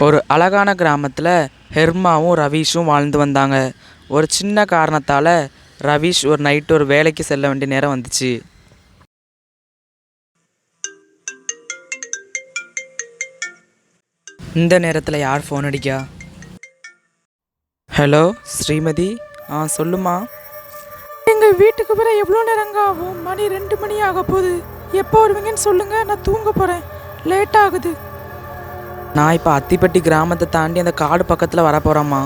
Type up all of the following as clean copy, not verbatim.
ஒரு அழகான கிராமத்தில் ஹெர்மாவும் ரவீஷும் வாழ்ந்து வந்தாங்க. ஒரு சின்ன காரணத்தால் ரவீஷ் ஒரு நைட்டு ஒரு வேலைக்கு செல்ல வேண்டிய நேரம் வந்துச்சு. இந்த நேரத்தில் யார் ஃபோன் அடிக்கா? ஹலோ ஸ்ரீமதி. சொல்லுமா. எங்கள் வீட்டுக்கு பிற எவ்வளோ நேரங்க ஆகும்? மணி 2 மணி ஆக போகுது. எப்போ வருவீங்கன்னு சொல்லுங்கள், நான் தூங்க போகிறேன். லேட் ஆகுது. நான் இப்போ அத்திப்பட்டி கிராமத்தை தாண்டி அந்த காடு பக்கத்தில் வர போகிறேம்மா.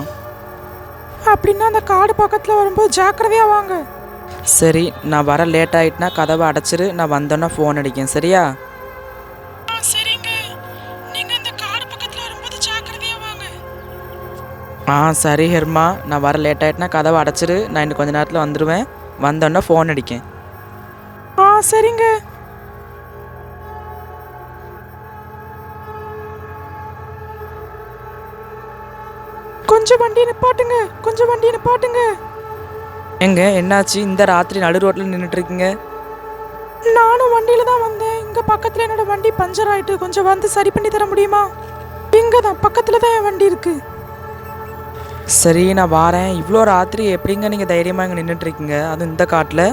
அப்படின்னா அந்த காடு பக்கத்தில் வரும்போது ஜாக்கிரதையாக வாங்க. சரி, நான் வர லேட் ஆகிட்டுனா கதவை அடைச்சிரு. நான் வந்தோன்னா ஃபோன் அடிக்கேன், சரியா? சரிங்க, நீங்கள் அந்த காடு பக்கத்தில் வரும்போது ஜாக்கிரதையாக வாங்க. சரி ஹெர்மா, நான் வர லேட் ஆகிட்டுனா கதவை அடைச்சிரு. நான் இன்னும் கொஞ்ச நேரத்தில் வந்துடுவேன். வந்தோன்னா ஃபோன் அடிக்கேன். சரிங்க. கொஞ்சம் வண்டி நிப்பாட்டுங்க. எங்க என்னாச்சு? இந்த ராத்திரி நடு ரோட்டில் நின்றுட்டு இருக்கீங்க? நானும் வண்டியில தான் வந்தேன். இங்க பக்கத்துல என்னோட வண்டி பஞ்சர் ஆயிட்டு, கொஞ்சம் வந்து சரி பண்ணி தர முடியுமா? இங்க தான் பக்கத்துல தான் என் வண்டி இருக்கு. சரி, நான் வாரேன். இவ்வளோ ராத்திரி எப்படிங்க நீங்கள் தைரியமாக இங்கே நின்றுட்டு இருக்கீங்க? அதுவும் இந்த காட்டில்.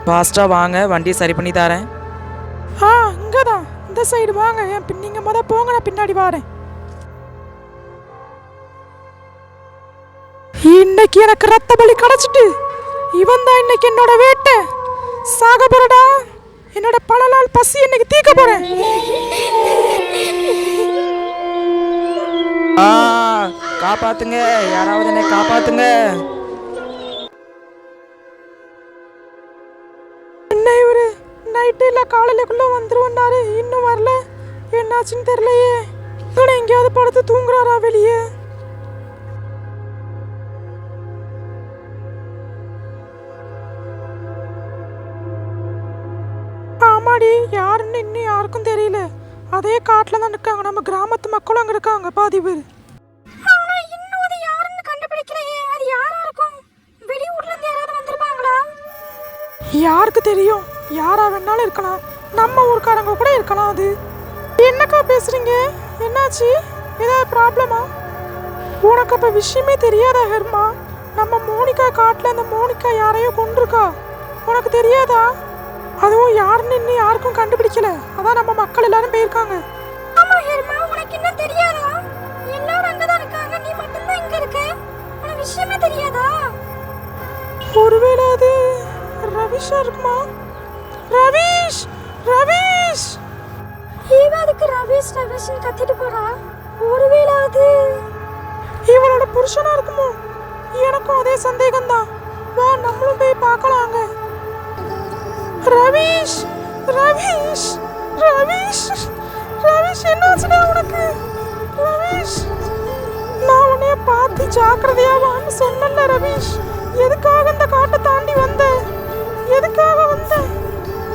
ஃபாஸ்ட்டாக வாங்க, வண்டியை சரி பண்ணி தரேன். இங்கே தான், இந்த சைடு வாங்க. நீங்கள் மொதல் போங்க, நான் பின்னாடி வாரேன். இன்னைக்கு எனக்கு ரத்த பலி கிடைச்சிட்டு, இவன் தான் இன்னைக்கு என்னோட வேட்டை. சாக போறடா. என்னோட பல நாள் பசி இன்னைக்கு தீக்க போறேன். காப்பாத்துங்க, யாராவது என்னை காப்பாத்துங்க. என்ன இவரு நைட்டு இல்லை காலையிலக்குள்ள வந்துருவன்னாரு, இன்னும் வரல. என்னாச்சுன்னு தெரியலையே. எங்கேயாவது படுத்து தூங்குறாரா வெளியே? ஆமாடி, யாருன்னு இன்னும் யாருக்கும் தெரியல. அதே காட்டில் தான் இருக்காங்க. நம்ம கிராமத்து மக்களும் அங்கே இருக்காங்க பாதி பேர். யாருக்கு தெரியும்? யாரா வேணாலும் இருக்கலாம். நம்ம ஊர்க்காரங்க கூட இருக்கலாம். அது என்னக்கா பேசுறீங்க? என்னாச்சு? ஏதாவது ப்ராப்ளமா? உனக்கு அப்ப விஷயமே தெரியாதா ஹெர்மா? நம்ம மோனிகா காட்டுல அந்த மோனிகா யாரையோ கொண்டிருக்கா. உனக்கு தெரியாதா? அதுவும் யாருன்னு இன்னும் யாருக்கும் கண்டுபிடிக்கல. அதான் நம்ம மக்கள் எல்லாரும் போயிருக்காங்க. ஆமா ஹெர்மா, உனக்கு என்ன தெரியாதா? எல்லாரும் அங்கதான் இருக்காங்க, நீ மட்டும் தான் இங்க இருக்க. உனக்கு விஷயமே தெரியாதா? ஒருவேளை அது ரவீஷா இருக்குமா? ரவீஷ் ரவீஷ் அதுக்கு ரவீஷ்னு கத்திட்டு போறா. ஒருவேளை அது இவளோட புருஷனா இருக்குமோ? எனக்கும் அதே சந்தேகம் தான். வா, நம்மளும் போய் பார்க்கலாங்க. ரவீஷ் ரவீஷ் ரவீஷ் ரவீஷ் என்னாச்சுடா உனக்கு? ரவீஷ், நான் உன்னைய பார்த்து ஜாக்கிரதையா வான்னு சொன்னல ரவீஷ். எதுக்காக இந்த காட்டை தாண்டி வந்த? எதுக்காக வந்த?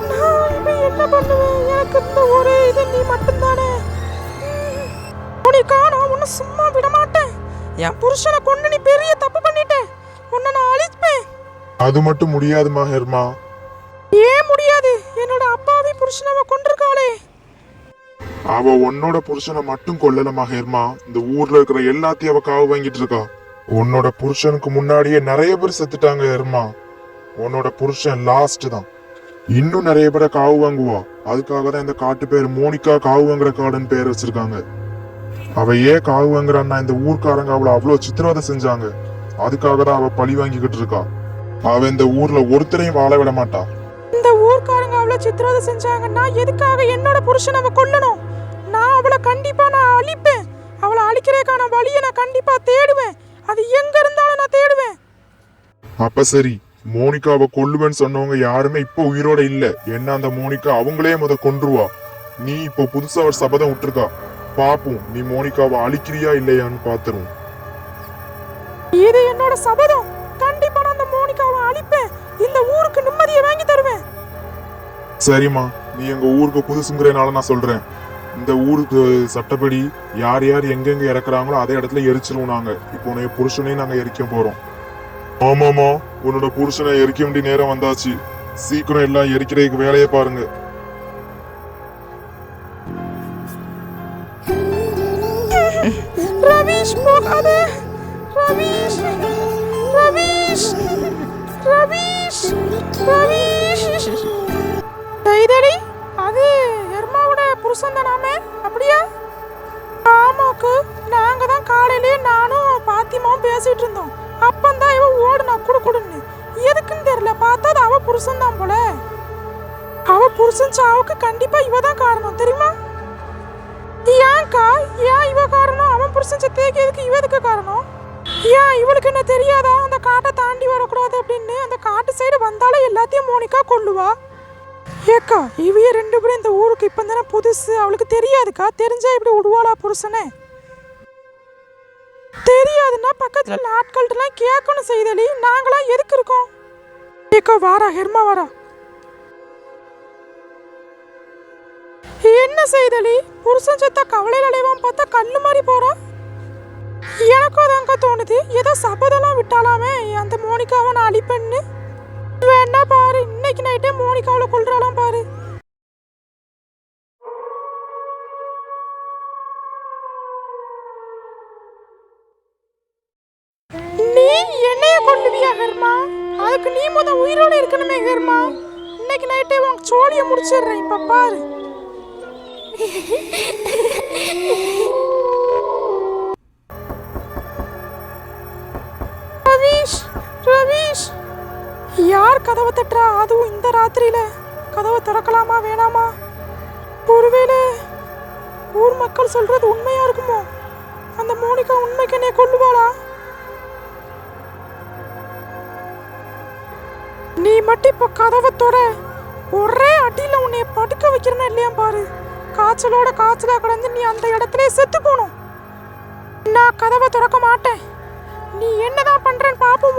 நான் இப்ப என்ன பண்ணுவேன்? எனக்கு இந்த ஒரே இது நீ மட்டும்தானே. உனக்கா நான் உன்னை சும்மா விட மாட்டேன். என் புருஷனை கொண்டு நீ பெரிய தப்பு பண்ணிட்ட. உன்னை நான் அழிப்பேன். அது மட்டும் முடியாதுமா ஹெர்மா. ஏன் முடியாது? என்னோட அப்பாவி புருஷனை அவ கொண்டிருக்காளே. அவ உன்னோட புருஷனை மட்டும் கொல்லலமா ஹெர்மா. இந்த ஊர்ல இருக்கிற எல்லாத்தையும் அவ காவு வாங்கிட்டு இருக்கா. உன்னோட புருஷனுக்கு முன்னாடியே நிறைய பேர் செத்துட்டாங்க ஹெர்மா. உன்னோட புருஷன் லாஸ்ட் தான். இன்னும் நிறைய பேரை காவு வாங்குவா. அதுக்காக தான் இந்த காட்டு பேர் மோனிகா காவு வாங்குற காடுன்னு பேர் வச்சிருக்காங்க. அவ ஏன் காவு வாங்குறான்னா, இந்த ஊர்க்காரங்க அவளை அவ்வளவு சித்திரவதை செஞ்சாங்க. அதுக்காக தான் அவ பழி வாங்கிக்கிட்டு இருக்கா. அவ இந்த ஊர்ல ஒருத்தரையும் வாழ விட மாட்டா. இந்த ஊர்க்காரங்க அவளை சித்திரவதை செஞ்சாங்கன்னா எதுக்காக என்னோட புருஷனை அவ கொல்லணும்? நான் அவளை கண்டிப்பா நான் அழிப்பேன். அவளை அழிக்கிறதுக்கான வழியை நான் கண்டிப்பா தேடுவேன். அது எங்க இருந்தாலும் நான் தேடுவேன். அப்ப சரி, மோனிகாவை கொல்லுவேன்னு சொன்னவங்க யாருமே இப்போ உயிரோட இல்ல. என்ன அந்த மோனிகா அவங்களே கொன்றுவா. நீ இப்போ புதுசா ஒரு சபதம் விட்டுருக்கா. பாப்போம், நீ மோனிகாவை அழிக்கிறியா இல்லையான்னு பாத்துருவோம். இது என்னோட சபதம். கண்டிப்பா நான் அந்த மோனிகாவை அழிப்பேன். இந்த ஊருக்கு நிம்மதியை வாங்கி தருவேன். சரிம்மா, நீ எங்க ஊருக்கு புதுசுங்கிறனால நான் சொல்றேன். இந்த ஊருக்கு சட்டப்படி யார் யார் எங்கெங்க இறக்குறாங்களோ அதே இடத்துல எரிச்சிருவோம் நாங்க. இப்போ உன்னைய புருஷனையும் நாங்க எரிக்க போறோம். ஆமாமா, உன்னோட புருஷனை எரிக்க வேண்டிய நேரம் வந்தாச்சு. சீக்கிரம் எல்லாம் எரிக்கிறதுக்கு வேலையை பாருங்க. ரவீஷ் போகாத. ரவீஷ் ரவீஷ் ரவீஷ் ரவீஷ். தைதடி, அது ஹெர்மாவோட புருஷன் தானாமே, அப்படியா? ஆமாக்கு, நாங்க தான் காலையிலேயே நானும் பாத்திமாவும் பேசிட்டு இருந்தோம். அப்பந்தான் இவ ஓடுனா குடுன்னு. எதுக்குன்னு தெரியல, பார்த்தா அது அவ புருஷன் தான் போல. அவ புருஷன் சாவுக்கு கண்டிப்பா இவ தான் காரணம், தெரியுமா? ஏன்க்கா, ஏன் இவ காரணம்? அவன் புருஷன் செத்தேக்கு எதுக்கு இவ எதுக்கு காரணம்? ஏன் இவளுக்கு என்ன தெரியாதா அந்த காட்டை தாண்டி வரக்கூடாது அப்படின்னு? அந்த காட்டு சைடு வந்தாலே எல்லாத்தையும் மோனிகா கொல்லுவா. ஏக்கா, இவைய 2 பேரும் இந்த ஊருக்கு இப்போ தானே புதுசு, அவளுக்கு தெரியாதுக்கா. தெரிஞ்சா இப்படி விடுவாளா புருஷனே? தெரியாதுன்னா பக்கத்துல ஆட்கள்கிட்டலாம் கேட்கணும் செய்தலி. நாங்களாம் எதுக்கு இருக்கோம்? ஏக்கா வாரா, ஹெர்மா வாரா. என்ன செய்தலி, புருஷன் செத்தா கவலையில் அலைவான் பார்த்தா கல்லு மாதிரி போறா. எனக்கும் அதாங்க தோணுது, ஏதோ சபதெல்லாம் விட்டாலாமே அந்த மோனிகாவை நான் அழிப்பேன்னு. வேணா பாரு, இன்னைக்கு நைட்டே மோனிகாவில் கொள்றாலாம் பாரு. நீ என்னைய கொல்லுவியா ஹெர்மா? அதுக்கு நீ உயிரோட இருக்கணுமே ஹெர்மா. இன்னைக்கு நைட்டே உன் சோழியை முடிச்சிடுறேன், இப்ப பாரு. ரவீஷ் ரவீஷ், யார் கதவை தட்டுறா? அதுவும் இந்த ராத்திரியில. கதவை திறக்கலாமா வேணாமா? ஒருவேளை ஊர் மக்கள் சொல்றது உண்மையா இருக்குமோ? அந்த மோனிகா உண்மைக்கு என்னைய கொல்லுவாளா? நீ மட்டும் இப்ப கதவை தொட, ஒரே அடியில உன்னைய படுக்க வைக்கிறேன்னா இல்லையா பாரு. காய்ச்சலோட காய்ச்சலா கிடந்து நீ அந்த இடத்துல செத்து போகணும். நான் கதவை திறக்க மாட்டேன். நீ என்னதான் பண்றேன்னு பாப்போம்.